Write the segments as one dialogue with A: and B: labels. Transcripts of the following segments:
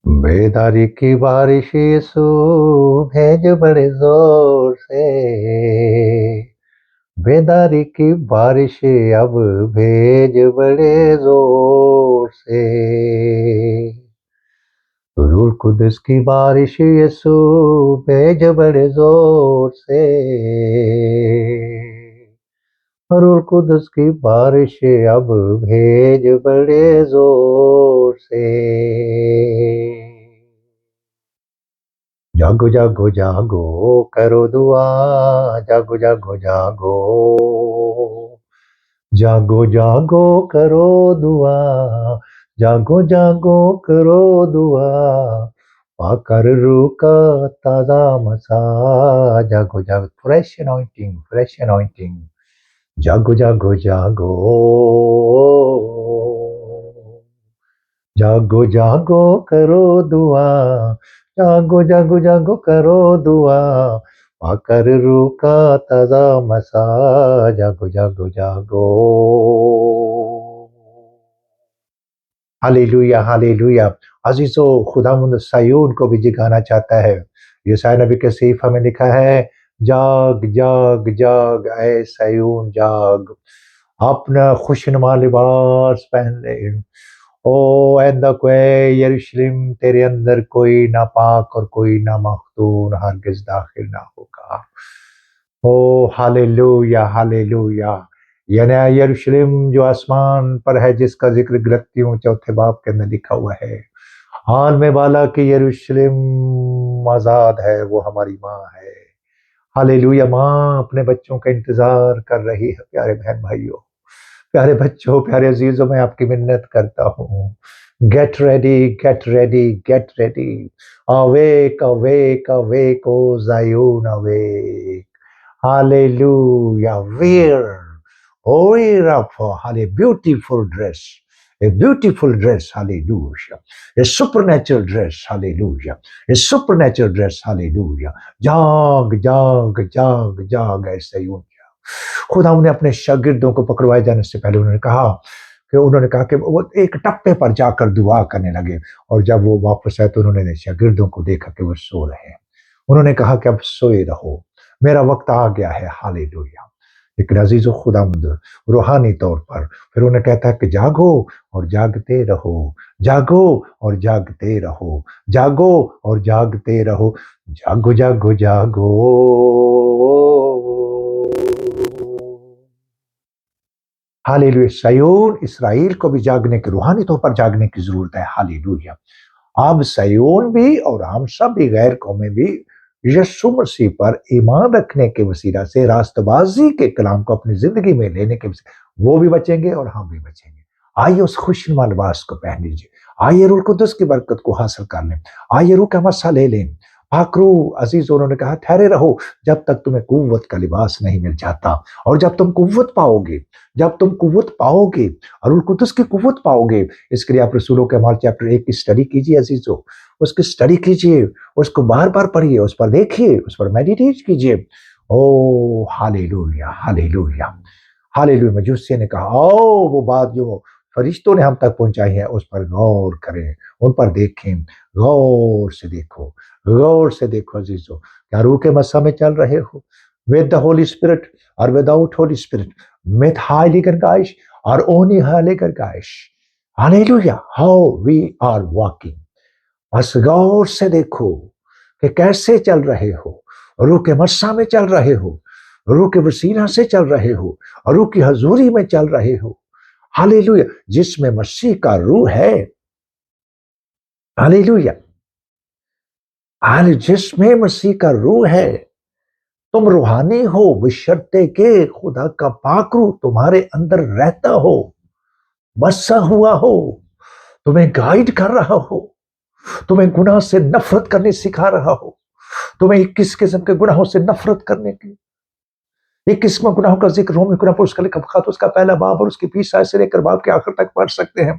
A: بیداری کی بارش یسو بھیج بڑے زور سے، بیداری کی بارش اب بھیج بڑے زور سے، روح القدس کی بارش یسو بھیج بڑے زور سے، روح القدس کی بارش اب بھیج بڑے زور سے، جاگو جاگو جاگو کرو دعا، جاگو جاگو جاگو، جاگو جاگو کرو دعا، جاگو جاگو کرو دعا، پا کر روح کا تازہ مسا، جاگو جاگو، فریش انوائنٹنگ، فریش انوائنٹنگ، جاگو جاگو جاگو، جاگو جاگو کرو دعا، جاگو جاگو جاگو کرو دعا، پا کر روح کا تازہ مسا، جاگو جاگو جاگو۔ ہاللیلویا ہاللیلویا۔ عزیزو، خداوند سیون کو بھی جگانا چاہتا ہے۔ یسایا نبی کے صحیفہ میں لکھا ہے، جاگ جاگ جاگ اے سیون جاگ، اپنا خوشنما لباس پہن لے۔ او آئندہ کو اے یروشلم، تیرے اندر کوئی ناپاک اور کوئی نامختون ہرگز داخل نہ ہوگا۔ او ہاللیلویا ہاللیلویا۔ یعنی یروشلم جو آسمان پر ہے، جس کا ذکر گلتیوں چوتھے باب کے اندر لکھا ہوا ہے، عالم والا کی یروشلم آزاد ہے، وہ ہماری ماں ہے۔ ہاللیلویا۔ ماں اپنے بچوں کا انتظار کر رہی ہے۔ پیارے بہن بھائیوں، پیارے بچوں، پیارے عزیزوں، میں آپ کی منت کرتا ہوں، get ready get ready get ready, awake awake awake O Zion awake, hallelujah, wear up, a beautiful dress, a beautiful dress, hallelujah, a supernatural dress, hallelujah, a supernatural dress, hallelujah. جاگ جاگ جاگ جاگ ایسے ہی خدا نے اپنے شاگردوں کو پکڑوائے جانے سے پہلے انہوں نے کہا کہ وہ ایک ٹپے پر جا کر دعا کرنے لگے، اور جب وہ واپس آئے تو انہوں نے شاگردوں کو دیکھا کہ وہ سو رہے ہیں۔ انہوں نے کہا کہ اب سوئے رہو، میرا وقت آ گیا ہے، ہاللیلویا۔ لیکن عزیز و خداوند روحانی طور پر پھر انہیں کہتا ہے کہ جاگو اور جاگتے رہو، جاگو اور جاگتے رہو، جاگو اور جاگتے رہو، جاگو جاگو جاگو۔ ہاللیلویا۔ سیون اسرائیل کو بھی جاگنے کی، روحانی طور پر جاگنے کی ضرورت ہے۔ ہاللیلویا۔ اب سیون بھی اور ہم سب بھی، غیر قومیں بھی، یسوع مسیح پر ایمان رکھنے کے وسیلہ سے، راست بازی کے کلام کو اپنی زندگی میں لینے کے وسیلہ، وہ بھی بچیں گے اور ہم بھی بچیں گے۔ آئیے اس خوشنما لباس کو پہن لیجیے، آئیے روح القدس کی برکت کو حاصل کر لیں، آئیے روح کا مسا لے لیں۔ پاک روح عزیز، انہوں نے کہا ٹھہرے رہو جب تک تمہیں قوت کا لباس نہیں مل جاتا، اور جب تم قوت پاؤ گے، جب تم قوت پاؤ گے اور روح القدس کی قوت پاؤ گے، اس کے لیے آپ رسولوں کے اعمال چیپٹر 1 کی اسٹڈی کیجیے عزیزو، اس کی اسٹڈی کیجیے، اس کو بار بار پڑھیے، اس پر دیکھیے، اس پر میڈیٹیٹ کیجیے۔ او ہاللیلویا ہاللیلویا ہاللیلویا۔ مجوسی نے کہا او وہ بات جو فرشتوں نے ہم تک پہنچائی ہے، اس پر غور کریں، ان پر دیکھیں، غور سے دیکھو، غور سے دیکھو عزیزو۔ کیا روح کے مسا میں چل رہے ہو؟ ود دا ہولی اسپرٹ اور without holy spirit, with Heiliger Geist or ohne Heiliger Geist. Hallelujah. How we are walking. بس غور سے دیکھو کہ کیسے چل رہے ہو، روح کے مسا میں چل رہے ہو، روح کے وسیلہ سے چل رہے ہو، اور روح کی حضوری میں چل رہے ہو۔ ہاللیلویا۔ جس میں مسیح کا روح ہے، ہاللیلویا، جس میں مسیح کا روح ہے، تم روحانی ہو بشرطے کہ خدا کا پاک روح تمہارے اندر رہتا ہو، بسا ہوا ہو، تمہیں گائیڈ کر رہا ہو، تمہیں گناہ سے نفرت کرنے سکھا رہا ہو، تمہیں 21 قسم کے گناہوں سے نفرت کرنے کی، 21 گناہوں کا ذکر رومی گناہ پر اس کا لکھا خط، اس کا پہلا باب اور اس کی 20 آیت سے لے کر باب کے آخر تک پڑھ سکتے ہیں۔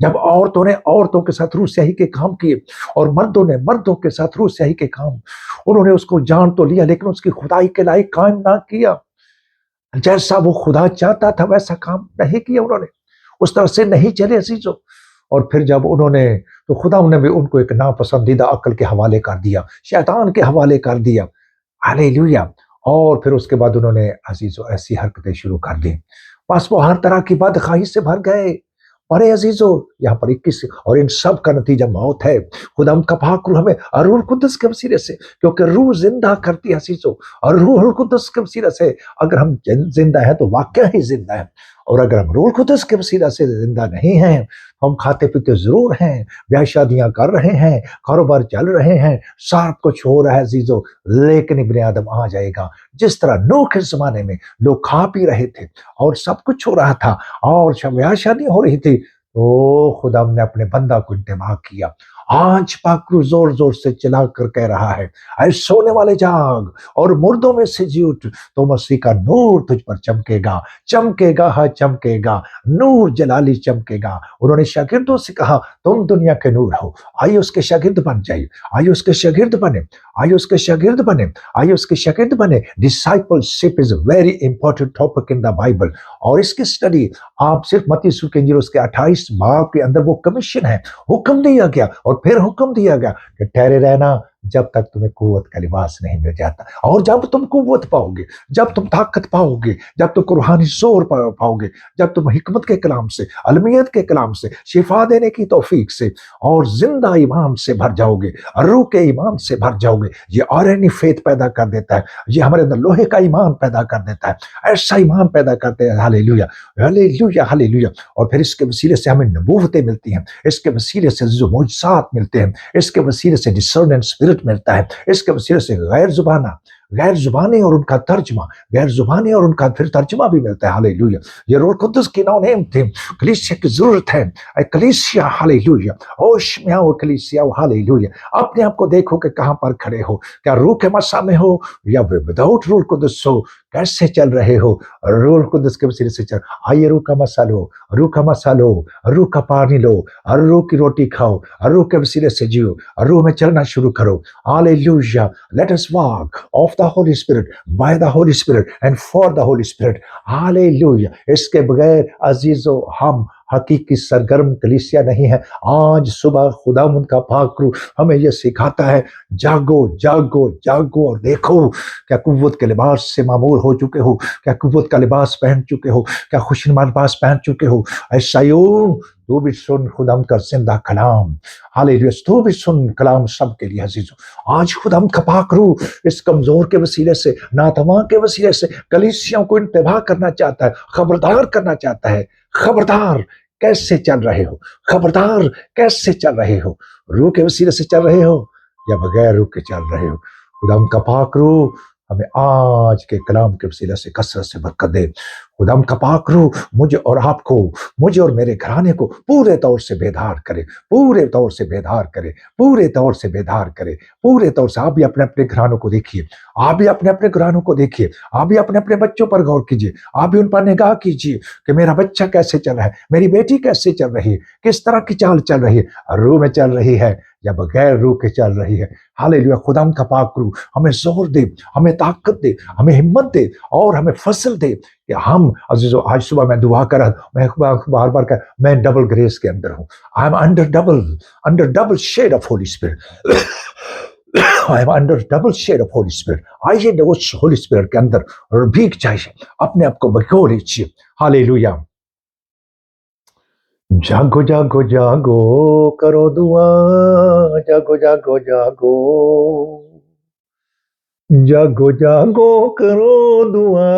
A: جب عورتوں نے عورتوں کے ساتھ روح سیاہی کے کام کیے، اور مردوں نے مردوں کے ساتھ روح سیاہی کے کام، انہوں نے اس کو جان تو لیا لیکن اس کی خدائی کے لائق قائم نہ کیا۔ جیسا وہ خدا چاہتا تھا ویسا کام نہیں کیا انہوں نے، اس طرح سے نہیں چلے عزیزو۔ اور پھر جب انہوں نے تو خدا نے بھی ان کو ایک ناپسندیدہ عقل کے حوالے کر دیا، شیطان کے حوالے کر دیا، ہاللیلویا۔ اور پھر اس کے بعد انہوں نے عزیزو ایسی حرکتیں شروع کر دی، بس وہ ہر طرح کی بدخواہی سے بھر گئے۔ بڑے عزیزو، یہاں پر 21 اور ان سب کا نتیجہ موت ہے۔ خدا کا پاک روح ہمیں اور روح القدس کے وسیلے سے، کیونکہ روح زندہ کرتی ہے عزیزو، اور روح القدس کے وسیلے سے اگر ہم زندہ ہیں تو واقعہ ہی زندہ ہے، اور اگر ہم روح القدس کے وسیلہ سے زندہ نہیں ہیں، ہم کھاتے پیتے ضرور ہیں، بیاہ شادیاں کر رہے ہیں، کاروبار چل رہے ہیں، سب کچھ ہو رہا ہے عزیزو، لیکن ابن آدم آ جائے گا جس طرح نوح کے زمانے میں لوگ کھا پی رہے تھے اور سب کچھ ہو رہا تھا اور بیاہ شادی ہو رہی تھی، تو خدا نے اپنے بندہ کو انتباہ کیا۔ آج پاک روح زور زور سے چلا کر کہہ رہا ہے، اے سونے والے جاگ اور مردوں میں سے جی اٹھ، تو مسیح کا نور تجھ پر چمکے گا، چمکے گا، ہاں چمکے گا، نور جلالی چمکے گا۔ انہوں نے شاگردوں سے کہا تم دنیا کے نور ہو، آئیے اس کے شاگرد بن جائیے، آئیے اس کے شاگرد بنے، آئیے اس کے شاگرد بنے، آئیے اس کے شاگرد بنے۔ Discipleship is a very important topic in the Bible, اور اس کی اسٹڈی آپ صرف متی یسوع کے انجیل اس کے 28 باب کے اندر وہ کمیشن ہے، حکم دیا گیا، اور پھر حکم دیا گیا کہ ٹھہرے رہنا جب تک تمہیں قوت کا لباس نہیں مل جاتا، اور جب تم قوت پاؤ گے، جب تم طاقت پاؤ گے، جب تم روحانی زور پاؤ گے، جب تم حکمت کے کلام سے، علمیت کے کلام سے، شفا دینے کی توفیق سے اور زندہ ایمان سے بھر جاؤ گے، روح کے ایمان سے بھر جاؤ گے۔ یہ آرینی فیتھ پیدا کر دیتا ہے، یہ ہمارے اندر لوہے کا ایمان پیدا کر دیتا ہے، ایسا ایمان پیدا کرتے ہیں، ہاللیلویا ہاللیلویا ہاللیلویا۔ اور پھر اس کے وسیلے سے ہمیں نبوتیں ملتی ہیں، اس کے وسیلے سے جو معجزات ملتے ہیں، اس کے وسیلے سے ڈسرننٹ اسپرٹ ملتا ہے، اس کے وسیلے سے غیر زبانی اور ان کا ترجمہ، غیر زبانی اور ان کا پھر ترجمہ بھی ملتا ہے، ہاللیلویا۔ یہ روح القدس کی نو نیم تھی، کلیسیا کی ضرورت ہے، اے کلیسیا ہاللیلویا، ہوش میں آؤ کلیسیا ہاللیلویا۔ اپنے آپ کو دیکھو کہ کہاں پر کھڑے ہو، کیا روح کے مسا میں ہو یا وداؤٹ روح القدس ہو، کیسے چل رہے ہو؟ روح القدس کے وسیلے سے چل، آئیے روح کا مسا لو، روح کا مسا لو، روح کا پانی لو، اور روح کی روٹی کھاؤ، اور روح کے وسیلے سے جیو، اور روح میں چلنا شروع کرو، ہاللیلویا۔ Let us walk of the Holy Spirit, by the Holy Spirit and for the Holy Spirit. ہاللیلویا۔ اس کے بغیر عزیزو ہم حقیقی سرگرم کلیسیا نہیں ہے۔ آج صبح خداوند کا پاک روح ہمیں یہ سکھاتا ہے، جاگو جاگو جاگو اور دیکھو، کیا قوت کے لباس سے معمور ہو چکے ہو، کیا قوت کا لباس پہن چکے ہو، کیا خوشنما لباس پہن چکے ہو؟ اے سیون، تو بھی سن خداوند کا زندہ کلام، ہاللیلویا، تو بھی سن کلام سب کے لیے عزیزو۔ آج خداوند کا پاک روح اس کمزور کے وسیلے سے، ناتواں کے وسیلے سے کلیسیوں کو انتباہ کرنا چاہتا ہے، خبردار کرنا چاہتا ہے۔ خبردار کیسے چل رہے ہو؟ خبردار کیسے چل رہے ہو؟ روح کے وسیلے سے چل رہے ہو یا بغیر روح کے چل رہے ہو؟ خداوند کا پاک روح ہمیں آج کے کلام کے وسیلے سے کثرت سے برکت دے۔ خداوند کا پاک روح مجھے اور آپ کو، مجھے اور میرے گھرانے کو پورے طور سے بیدار کرے، پورے طور سے بیدار کرے، پورے طور سے بیدار کرے، پورے طور سے۔ آپ بھی اپنے اپنے گھرانوں کو دیکھیے، آپ بھی اپنے اپنے گھرانوں کو دیکھیے، آپ بھی اپنے اپنے بچوں پر غور کیجیے، آپ بھی ان پر نگاہ کیجیے کہ میرا بچہ کیسے چل رہا ہے، میری بیٹی کیسے چل رہی ہے، کس طرح کی چال چل رہی ہے، روح میں چل رہی ہے یا بغیر روح کے چل رہی ہے۔ ہاللیلویا۔ خداوند کا پاک روح ہمیں زور دے، ہمیں طاقت دے، ہمیں ہمت دے، اور ہمیں فصل دے کہ ہم عزیزو، آج صبح میں دعا کر رہا، میں بار بار کہ میں ڈبل گریس کے اندر ہوں، I am under double shade of holy spirit, I am under double shade of Holy Spirit. آئیے اس ہولی اسپرٹ کے اندر اور بھیگ جائیے، اپنے آپ کو بھگو لیجیے۔ ہاللیلویا۔ جاگو جاگو جاگو کرو دعا، جاگو جاگو جاگو، جاگو جاگو کرو دعا،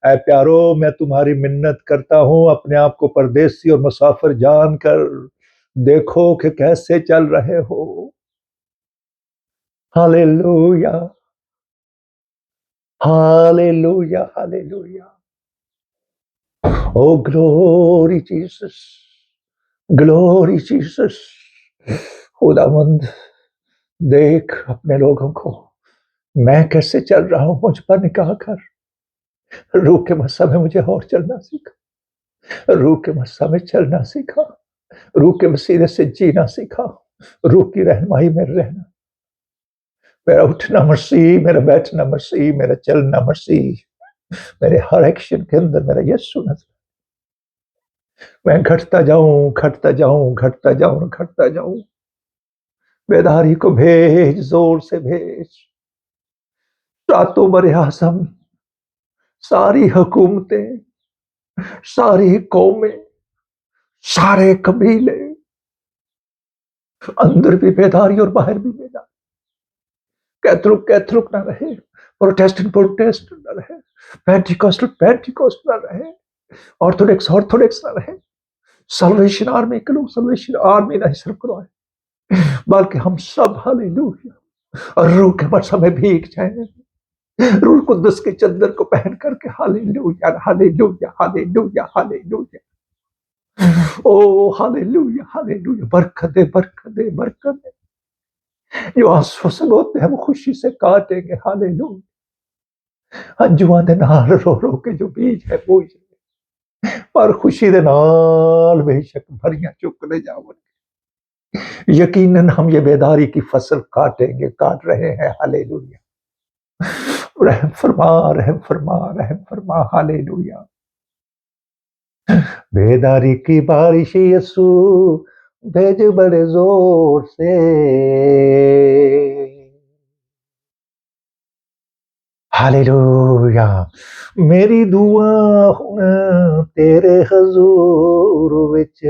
A: اے پیارو میں تمہاری منت کرتا ہوں، اپنے آپ کو پردیسی اور مسافر جان کر دیکھو کہ کیسے چل رہے ہو۔ ہاللیلویا ہاللیلویا ہاللیلویا۔ Oh glory Jesus، glory Jesus. خداوند دیکھ اپنے لوگوں کو، میں کیسے چل رہا ہوں، مجھ پر نگاہ کر۔ روح کے مسا میں مجھے اور چلنا سیکھا، روح کے مسا میں چلنا سیکھا، روح کے وسیلے سے جینا سیکھا، روح کی رہنمائی میں رہنا۔ میرا اٹھنا مسیح، میرا بیٹھنا مسیح، میرا چلنا مسیح، میرے ہر ایکشن کے اندر میرا یسوع نظر۔ میں گھٹتا جاؤں، گھٹتا جاؤں، گھٹتا جاؤں، گھٹتا جاؤں۔ بیداری کو بھیج، زور سے بھیج۔ ساتوں بر اعظم، ساری حکومتیں، ساری قومیں، سارے قبیلے، اندر بھی بیداری اور باہر بھی بیداری۔ کیتھولک کیتھولک نہ رہے، پروٹیسٹنٹ پروٹیسٹ نہ رہے، پینٹیکوسٹل پینٹیکوسٹ نہ رہے، آرتھوڈکس آرتھوڈکس نہ رہے۔ سلویشن آرمی کے لوگ سلویشن آرمی نہیں صرف کروائے، بلکہ ہم سب ہاللیلویا اور روح کے برسہ میں بھیگ جائیں، روح القدس کے چادر کو پہن کر کے ہاللیلویا ہاللیلویا ہاللیلویا ہاللیلویا، او ہاللیلویا ہاللیلویا، برکت دے برکت دے برکت دے۔ جو آنسو سلوتے ہم خوشی سے کاٹیں گے، ہاللیلویا۔ انجواں دے نال رو رو کے جو بیج ہے بوئی پر خوشی دے نال بے شک بھریاں چکنے جاؤں۔ یقیناً ہم یہ بیداری کی فصل کاٹیں گے، کاٹ رہے ہیں، ہاللیلویا۔ رحم فرما رحم فرما رحم فرما، ہاللیلویا۔ بیداری کی بارش یسو بھیج بڑے زور سے، ہاللیلویا۔ میری دعا ہن تیرے حضور وچ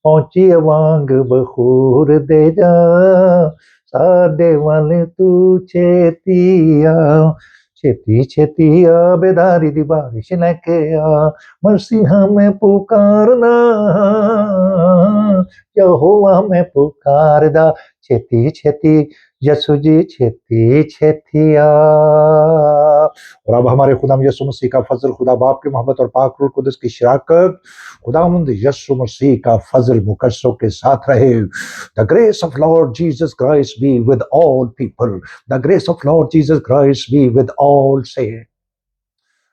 A: پہنچی وانگ بخور دے جا، ساڈے ول تو چھیتی آ، چھیتی چھیتی آ، بیداری دی بارش لے کے آ، مسیحا میں پکارنا، یہوہ میں پکاردا، چھیتی چھیتی یسوع جی چھیتی چھیتی آ۔ اور اب ہمارے خدا یسوع مسیح کا فضل، خدا باپ کی محبت اور پاک روح القدس کی شراکت، خداوند یسوع مسیح کا فضل مقدسوں کے ساتھ رہے۔ The grace of Lord Jesus Christ be with all people. The grace of Lord Jesus Christ be with all saints.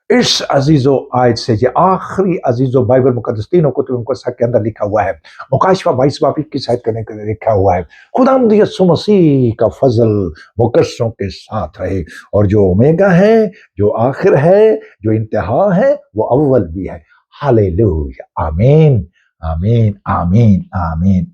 A: اس عزیز و آیت سے یہ آخری عزیز و بائبل مقدس تینوں کتب مقدسہ کے اندر لکھا ہوا ہے، مکاشفہ 22 باب 21 آیت کرنے کے لیے لکھا ہوا ہے، خداوند یسوع مسیح کا فضل مقدسوں کے ساتھ رہے، اور جو اومیگا ہے، جو آخر ہے، جو انتہا ہے، وہ اول بھی ہے۔ ہاللیلویا، آمین آمین آمین آمین